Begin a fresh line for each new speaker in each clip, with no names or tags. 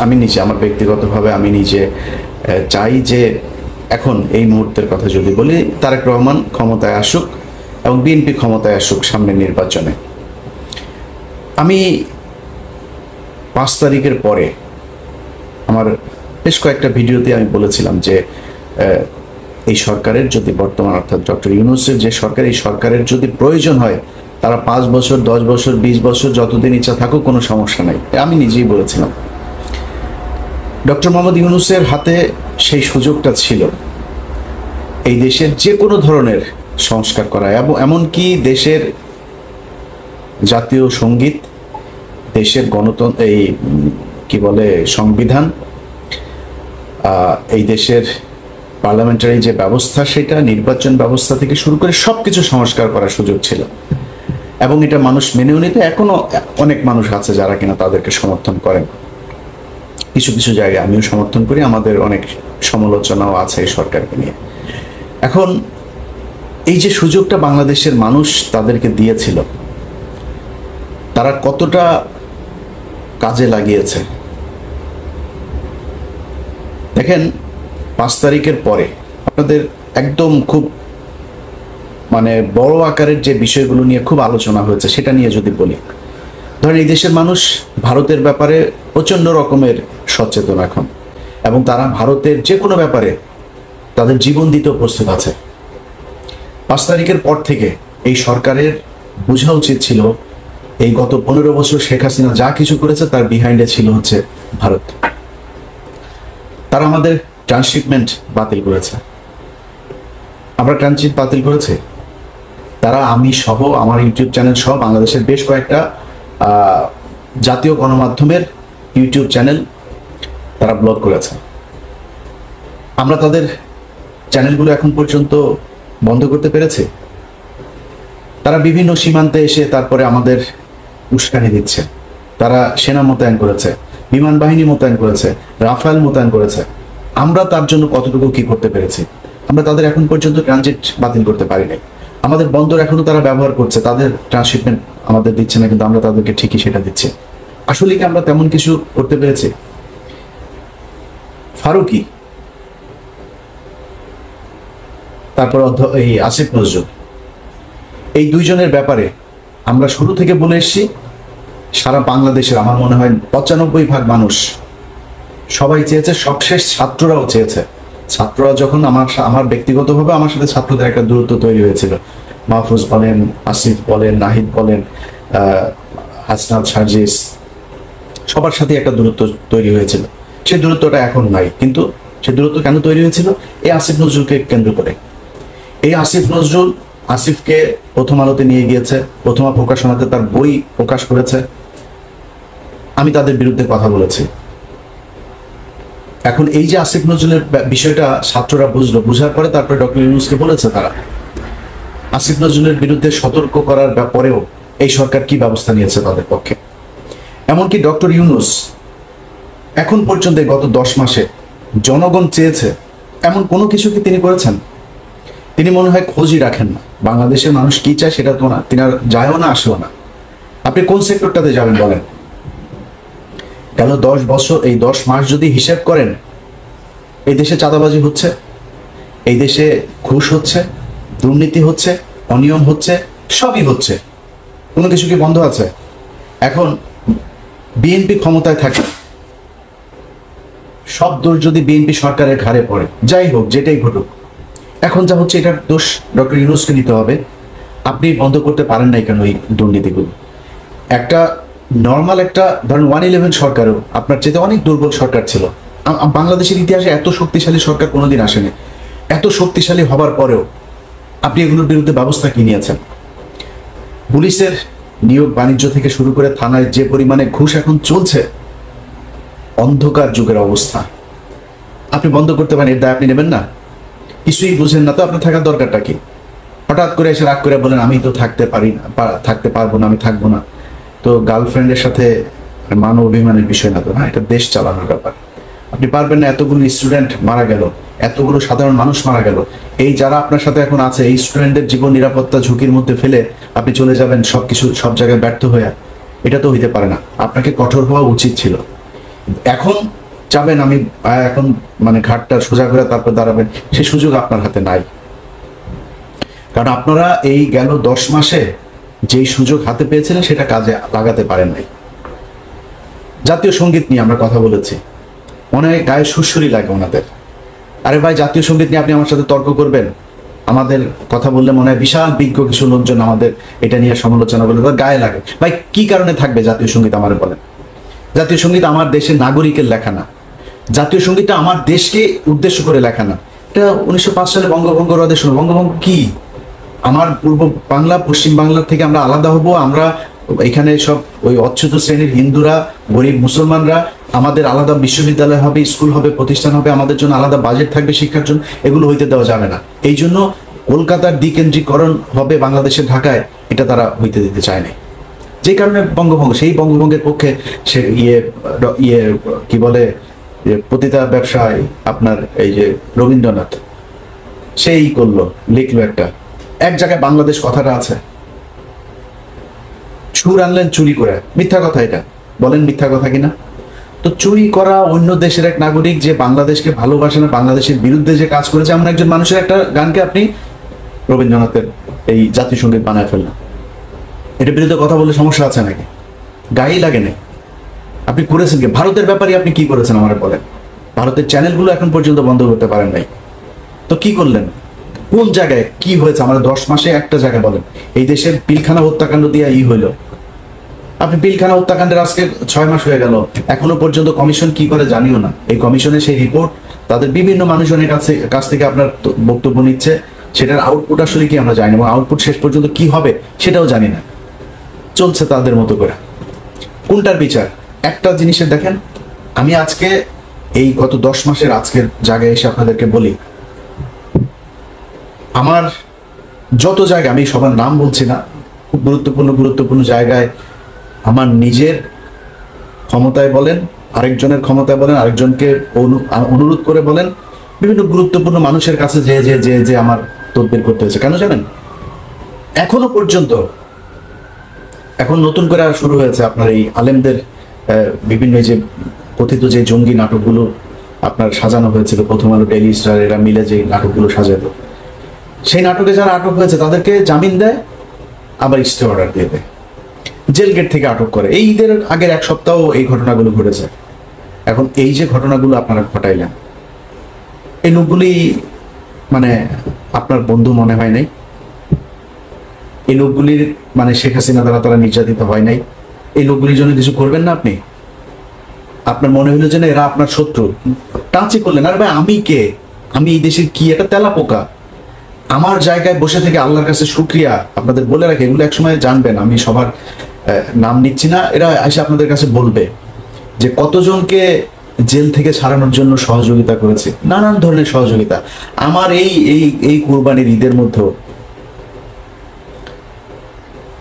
আমি নিজে আমার ব্যক্তিগতভাবে আমি নিজে চাই যে এখন এই মুহূর্তের কথা যদি বলি, তারেক রহমান ক্ষমতায় আসুক এবং বিএনপি ক্ষমতায় আসুক সামনের নির্বাচনে। আমি 5 তারিখের পরে আমার বেশ কয়েকটা ভিডিওতে আমি বলেছিলাম যে এই সরকারের যদি বর্তমান অর্থাৎ ডক্টর ইউনূসের যে সরকার, এই সরকারের যদি প্রয়োজন হয় তারা 5 বছর 10 বছর 20 বছর যতদিন ইচ্ছা থাকুক, কোনো সমস্যা নাই। আমি নিজেই বলেছিলাম ডক্টর মোহাম্মদ ইউনূসের হাতে সেই সুযোগটা ছিল এই দেশের যে কোনো ধরনের সংস্কার করা, এবং এমনকি দেশের জাতীয় সঙ্গীত, দেশের গণতন্ত্র, এই কি বলে সংবিধান, এই দেশের পার্লামেন্টারি যে ব্যবস্থা, সেটা নির্বাচন ব্যবস্থা থেকে শুরু করে সবকিছু সংস্কার করার সুযোগ ছিল, এবং এটা মানুষ মেনেও নিতে। এখনো অনেক মানুষ আছে যারা কিনা তাদেরকে সমর্থন করেন। কিছু কিছু জায়গায় আমিও সমর্থন করি, আমাদের অনেক সমালোচনাও আছে এই সরকারকে নিয়ে। এখন এই যে সুযোগটা বাংলাদেশের মানুষ তাদেরকে দিয়েছিল, তারা কতটা কাজে লাগিয়েছে দেখেন। 5 তারিখের পরে আপনাদের একদম খুব মানে বড় আকারের যে বিষয়গুলো নিয়ে খুব আলোচনা হয়েছে সেটা নিয়ে যদি বলি, ধরেন এই দেশের মানুষ ভারতের ব্যাপারে প্রচণ্ড রকমের সচেতন এখন, এবং তারা ভারতের যে কোনো ব্যাপারে তাদের জীবন দিতে প্রস্তুত আছে। 5 তারিখের পর থেকে এই সরকারের বোঝা উচিত ছিল এই গত 15 বছর শেখ হাসিনা যা কিছু করেছে তার বিহাইন্ডে ছিল হচ্ছে ভারত। তারা আমাদের ট্রান্সশিপমেন্ট বাতিল করেছে, আমরা ট্রানজিট বাতিল করেছে তারা, আমি সহ আমার ইউটিউব চ্যানেল সহ বাংলাদেশের বেশ কয়েকটা জাতীয় গণমাধ্যমের ইউটিউব চ্যানেল তারা ব্লক করেছে। আমরা তাদের চ্যানেলগুলো এখন পর্যন্ত বন্ধ করতে পেরেছি। তারা বিভিন্ন সীমান্তে এসে তারপরে আমাদের উস্কানি দিচ্ছে। তারা সেনা মোতায়েন করেছে, বিমান বাহিনী মোতায়েন করেছে, রাফায়েল মোতায়েন করেছে। আমরা তার জন্য কতটুকু কি করতে পেরেছি? আমরা তাদের এখন পর্যন্ত ট্রানজিট বাতিল করতে পারি নাই। আমাদের বন্দর এখনো তারা ব্যবহার করছে, তাদের ট্রান্সশিপমেন্ট আমাদের দিচ্ছে না, কিন্তু আমরা তাদেরকে ঠিকই সেটা দিচ্ছি। আসলে কি আমরা তেমন কিছু করতে পেরেছি? ফারুকি, তারপর এই আসিফ নজরুল, এই দুইজনের ব্যাপারে আমরা শুরু থেকে বলে এসেছি। সারা বাংলাদেশের আমার মনে হয় 95% মানুষ সবাই চেয়েছে, সবশেষ ছাত্ররাও চেয়েছে। ছাত্ররা যখন আমার ব্যক্তিগতভাবে আমার সাথে ছাত্রদের একটা দূরত্ব তৈরি হয়েছিল, মাহফুজ বলেন, আসিফ বলেন, নাহিদ বলেন, হাসনাত, সার্জিস, সবার সাথে একটা দূরত্ব তৈরি হয়েছিল। সেই দূরত্বটা এখন নাই, কিন্তু সেই দূরত্ব কেন তৈরি হয়েছিল? এই আসিফ নজরুলকে কেন্দ্র করে। এই আসিফ নজরুল আসিফকে প্রথম আলোতে নিয়ে গিয়েছে, প্রথমা প্রকাশনাতে তার বই প্রকাশ করেছে। আমি তাদের বিরুদ্ধে কথা বলেছি। এখন এই যে আসিফ নজরুলের বিষয়টা ছাত্ররা বুঝলো, বুঝার পরে তারপরে ডক্টর ইউনূসকে বলেছে তারা আসিফ নজরুলের বিরুদ্ধে সতর্ক করার পরেও এই সরকার কি ব্যবস্থা নিয়েছে তাদের পক্ষে। এমনকি ডক্টর ইউনূস এখন পর্যন্ত গত 10 মাসে জনগণ চেয়েছে এমন কোনো কিছু কি তিনি করেছেন? তিনি মনে হয় খোঁজই রাখেন না। বাংলাদেশের মানুষ কি চায় সেটা তো না, তিনি আর যায়ও না, আসেও না। আপনি কোন সেক্টরটাতে যাবেন বলেন? গেল 10 বছর, এই 10 মাস যদি হিসাব করেন, এই দেশে চাঁদাবাজি হচ্ছে, এই দেশে ঘুষ হচ্ছে, দুর্নীতি হচ্ছে, অনিয়ম হচ্ছে, সবই হচ্ছে। কোনো কিছু কি বন্ধ আছে? এখন বিএনপি ক্ষমতায় থাকে, সব দোষ যদি বিএনপি সরকারের ঘাড়ে পড়ে, যাই হোক যেটাই ঘটুক, এখন যা হচ্ছে এটার দোষ ডক্টর ইউনূসকে নিতে হবে। আপনি বন্ধ করতে পারেন নাই কেন এই দুর্নীতিগুলো? একটা নর্মাল একটা ধরেন 111 সরকারও আপনার চেয়ে অনেক দুর্বল সরকার ছিল। বাংলাদেশের ইতিহাসে এত শক্তিশালী সরকার কোনোদিন আসেনি। এত শক্তিশালী হবার পরেও আপনি এগুলোর বিরুদ্ধে ব্যবস্থা কি নিয়েছেন? পুলিশের নিয়োগ বাণিজ্য থেকে শুরু করে থানায় যে পরিমাণে ঘুষ এখন চলছে, অন্ধকার যুগের অবস্থা। আপনি বন্ধ করতে পারেন, এর দায় আপনি নেবেন না? কিছুই বুঝেন না তো আপনার থাকার দরকারটা কি? হঠাৎ করে এসে রাগ করে বলেন আমি তো থাকতে পারি না, থাকতে পারবো না, আমি থাকবো না। তো গার্লফ্রেন্ডের সাথে মান অভিমানের বিষয় না তো, না, এটা দেশ চালানোর ব্যাপার। আপনি পারবেন না। এতগুলো স্টুডেন্ট মারা গেল, এতগুলো সাধারণ মানুষ মারা গেল, এই যারা আপনার সাথে এখন আছে এই স্টুডেন্টদের জীবন নিরাপত্তা ঝুঁকির মধ্যে ফেলে আপনি চলে যাবেন সবকিছু সব জায়গায় ব্যর্থ হয়ে? এটা তো হইতে পারে না। আপনাকে কঠোর হওয়া উচিত ছিল। এখন যাবেন আমি এখন মানে ঘাটটা সোজা করে তারপর দাঁড়াবেন, সেই সুযোগ আপনার হাতে নাই। কারণ আপনারা এই গেল 10 মাসে যেই সুযোগ হাতে পেয়েছিলেন সেটা কাজে লাগাতে পারেন নাই। জাতীয় সঙ্গীত নিয়ে আমরা কথা বলেছি, মনে হয় গায়ে সুরসুরি লাগে ওনাদের। আরে ভাই, জাতীয় সঙ্গীত নিয়ে আপনি আমার সাথে তর্ক করবেন? আমাদের কথা বললে মনে হয় বিশাল বিজ্ঞ কিছু লোকজন আমাদের এটা নিয়ে সমালোচনা করলে গায়ে লাগে। ভাই কি কারণে থাকবে জাতীয় সঙ্গীত? আমার বলেন। জাতীয় সঙ্গীত আমার দেশের নাগরিকের লেখা না, জাতীয় সঙ্গীতটা আমার দেশকে উদ্দেশ্য করে লেখা না। এটা 1905 সালে বঙ্গভঙ্গ রদের সময়। বঙ্গভঙ্গ কি? আমার পূর্ব বাংলা পশ্চিম বাংলার থেকে আমরা আলাদা হব, আমরা এখানে সব ওই অচ্যুত শ্রেণীর হিন্দুরা, গরিব মুসলমানরা, আমাদের আলাদা বিশ্ববিদ্যালয় হবে, স্কুল হবে, প্রতিষ্ঠান হবে, আমাদের জন্য আলাদা বাজেট থাকবে শিক্ষার জন্য, এগুলো হইতে দেওয়া যাবে না। এই জন্য কলকাতার দ্বিকেন্দ্রীকরণ হবে বাংলাদেশের ঢাকায়, এটা তারা হইতে দিতে চায় না। যে কারণে বঙ্গভঙ্গ, সেই বঙ্গভঙ্গের পক্ষে সে কি বলে পতিতা ব্যবসায় আপনার এই যে রবীন্দ্রনাথ সেই করলো, লিখলো একটা, এক জায়গায় বাংলাদেশ কথাটা আছে, সুর আনলেন চুরি করে। মিথ্যা কথা, এটা বলেন মিথ্যা কথা কিনা? তো চুরি করা অন্য দেশের এক নাগরিক যে বাংলাদেশকে ভালোবাসে না, বাংলাদেশের বিরুদ্ধে যে কাজ করেছে এমন একজন মানুষের একটা গানকে আপনি রবীন্দ্রনাথের এই জাতীয় সঙ্গীত বানায় ফেললেন। এটার বিরুদ্ধে কথা বলে সমস্যা আছে নাকি? গায়েই লাগে নাই। আপনি করেছেন কি? ভারতের ব্যাপারে আপনি কি করেছেন আমার বলেন? ভারতের চ্যানেলগুলো এখন পর্যন্ত বন্ধ করতে পারেন নাই, তো কি করলেন? কোন জায়গায় কি হয়েছে আমার 10 মাসে একটা জায়গায় বলেন? এই দেশের পিলখানা হত্যাকাণ্ড দিয়ে হইলো। আপনি পিলখানা হত্যাকাণ্ডের আজকে 6 মাস হয়ে গেল, এখনো পর্যন্ত কমিশন কি করে জানিও না। এই কমিশনের সেই রিপোর্ট তাদের বিভিন্ন মানুষজনের কাছ থেকে আপনার বক্তব্য নিচ্ছে, সেটার আউটপুট আসলে কি আমরা জানি না, এবং আউটপুট শেষ পর্যন্ত কি হবে সেটাও জানি না। চলছে তাদের মতো করে। কোনটার বিচার? একটা জিনিসের দেখেন, আমি আজকে এই গত 10 মাসের আজকের জায়গায় এসে আপনাদেরকে বলি, আমার যত জায়গা, আমি সবার নাম বলছি না, খুব গুরুত্বপূর্ণ জায়গায় আমার নিজের ক্ষমতায় বলেন, আরেকজনের ক্ষমতায় বলেন, আরেকজনকে অনুরোধ করে বলেন, বিভিন্ন গুরুত্বপূর্ণ মানুষের কাছে যে আমার তদবির করতে হয়েছে। কেন জানেন? এখনো পর্যন্ত, এখন নতুন করে শুরু হয়েছে আপনার এই আলেমদের বিভিন্ন যে কথিত যে জঙ্গি নাটকগুলো আপনার সাজানো হয়েছিল, প্রথম আলো, ডেইলি স্টার, এরা মিলে যে নাটকগুলো সাজাতো, সেই নাটকে যারা আটক হয়েছে তাদেরকে জামিন দেয়, আবার স্টে অর্ডার দিয়ে দেয়, জেল গেট থেকে আটক করে। এই ঈদের আগের 1 সপ্তাহ এই ঘটনাগুলো ঘটেছে। এখন এই যে ঘটনাগুলো আপনারা ঘটাইলেন, এই লোকগুলি মানে আপনার বন্ধু মনে হয় নাই? এই লোকগুলির মানে শেখ হাসিনা দ্বারা তারা নির্যাতিত হয় নাই? এই লোকগুলির জন্য কিছু করবেন না আপনি? আপনার মনে হইলো যে না এরা আপনার শত্রু, টাচই করলেন। আর ভাই আমি কে? আমি এই দেশের কি একটা তেলা পোকা? আমার জায়গায় বসে থেকে আল্লাহর কাছে শুকরিয়া আপনাদের বলে রাখি, এগুলো একসময় জানবেন, আমি সবার নাম নিচ্ছি না, এরা এসে আপনাদের কাছে বলবে যে কতজনকে জেল থেকে ছাড়ানোর জন্য সহযোগিতা করেছে, নানান ধরনের সহযোগিতা। আমার এই কুরবানির ঈদের মধ্যে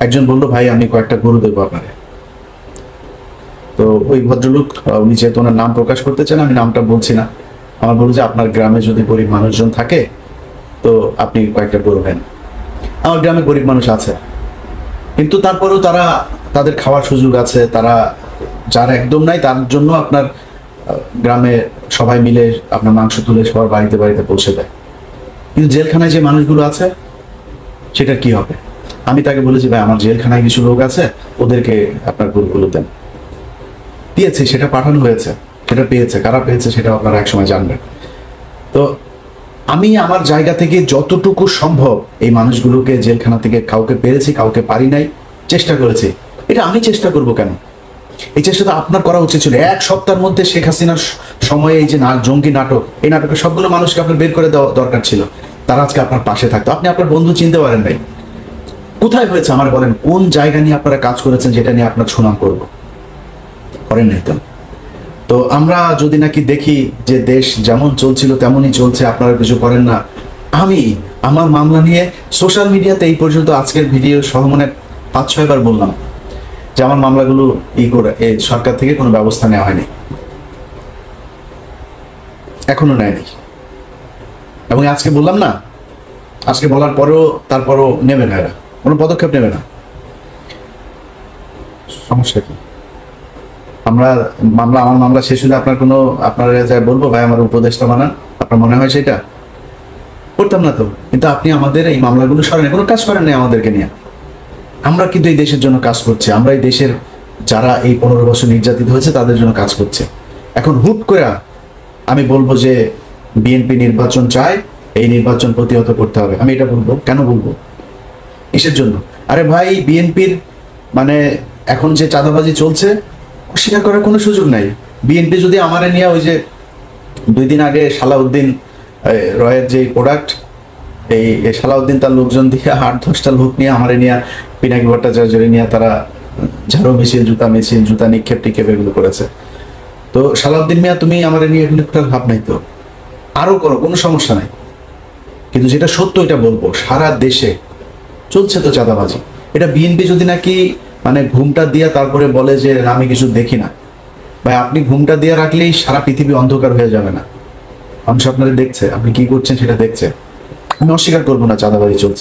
একজন বললো, ভাই আমি কয়েকটা গরু দেবো আপনারে। তো ওই ভদ্রলোক, উনি যেহেতু ওনার নাম প্রকাশ করতে চান, আমি নামটা বলছি না, আমার বললো যে আপনার গ্রামে যদি গরিব মানুষজন থাকে তো আপনি কয়েকটা গরু নেন। আমার গ্রামে গরিব মানুষ আছে, কিন্তু তারপরেও তাদের খাওয়ার সুযোগ আছে, তারা যারা একদম নাই তার জন্য আপনার গ্রামে সবাই মিলে আপনার মাংস তুলে সবার বাড়িতে বাড়িতে পৌঁছে দেয়। কিন্তু জেলখানায় যে মানুষগুলো আছে সেটা কি হবে? আমি তাকে বলেছি, ভাই আমার জেলখানায় কিছু লোক আছে, ওদেরকে আপনার গরুগুলো দেন। দিয়েছে, সেটা পাঠানো হয়েছে, সেটা পেয়েছে, কারা পেয়েছে সেটা আপনারা একসময় জানবেন। তো আমি আমার জায়গা থেকে যতটুকু সম্ভব এই মানুষগুলোকে জেলখানা থেকে, কাউকে পেরেছি কাউকে পারি নাই, চেষ্টা করেছি। এটা আমি চেষ্টা করব কেন? এই চেষ্টা তো আপনার করা উচিত ছিল। 1 সপ্তাহের মধ্যে শেখ হাসিনার সময়ে এই যে জঙ্গি নাটক, এই নাটকের সবগুলো মানুষকে আপনার বের করে দেওয়া দরকার ছিল, তারা আজকে আপনার পাশে থাকতো। আপনি আপনার বন্ধু চিনতে পারেন নাই। কোথায় হয়েছে আমার বলেন? কোন জায়গা নিয়ে আপনারা কাজ করেছেন যেটা নিয়ে আপনার সুনাম করবো? করেন নাই তো। তো আমরা যদি নাকি দেখি যে দেশ যেমন চলছিল তেমনই চলছে, আপনারা কিছু করেন না। আমি আমার মামলা নিয়ে সোশ্যাল মিডিয়াতে এই পর্যন্ত আজকের ভিডিও সহ মনে 5-6 বার বললাম যে আমার মামলাগুলো সরকার থেকে কোনো ব্যবস্থা নেওয়া হয়নি, এখনো নেয়নি। এবং আজকে বললাম না, আজকে বলার পরেও তারপরও নেবে না, এরা কোনো পদক্ষেপ নেবে না। সমস্যা কি? আমরা আমার মামলা শেষ হলে আপনারা যা বলবো ভাই আমার উপদেশটা বানান, আপনার মনে হয় সেটা করতাম না তো। কিন্তু আপনি আমাদের এই মামলাগুলো সরেন, কোনো কাজ করেন নাই আমাদেরকে নিয়ে। আমরা কিন্তু এই দেশের জন্য কাজ করছি, আমরা এই দেশের যারা এই 15 বছর নির্যাতিত হয়েছে তাদের জন্য কাজ করছে। এখন হুট করে আমি বলবো যে বিএনপি নির্বাচন চায়, এই নির্বাচন প্রতিহত করতে হবে, আমি এটা বলবো? কেন বলবো? কিসের জন্য? আরে ভাই, বিএনপির মানে এখন যে চাঁদাবাজি চলছে অস্বীকার করার কোনো সুযোগ নাই। বিএনপি যদি আমারে নিয়ে ওই যে 2 দিন আগে সালাউদ্দিন রয়ের যে প্রোডাক্ট, এই সালাউদ্দিন তার লোকজন দিয়ে 8-10টা লোক নিয়ে আমারে নিয়ে পিনাকি ভট্টাচার্যের নিয়ে তারা ঝাড়ু মেশিন, জুতা নিক্ষেপ টিক্ষেপ এগুলো করেছে। তো সালাউদ্দিন মিয়া, তুমি আমারে নিয়ে এগুলো করার ভাব নাই তো, আরো করো, কোনো সমস্যা নাই। কিন্তু যেটা সত্য এটা বলবো, সারা দেশে চলছে তো চাঁদাবাজি। এটা বিএনপি যদি নাকি মানে ঘুমটা দিয়া তারপরে বলে যে আমি কিছু দেখি না, ভাই আপনি ঘুমটা দিয়ে রাখলেই সারা পৃথিবী অন্ধকার হয়ে যাবে না? মানুষ আপনারা দেখছে, আপনি কি করছেন সেটা দেখছে। আমি অস্বীকার করবো না চাঁদাবাজি চলছে।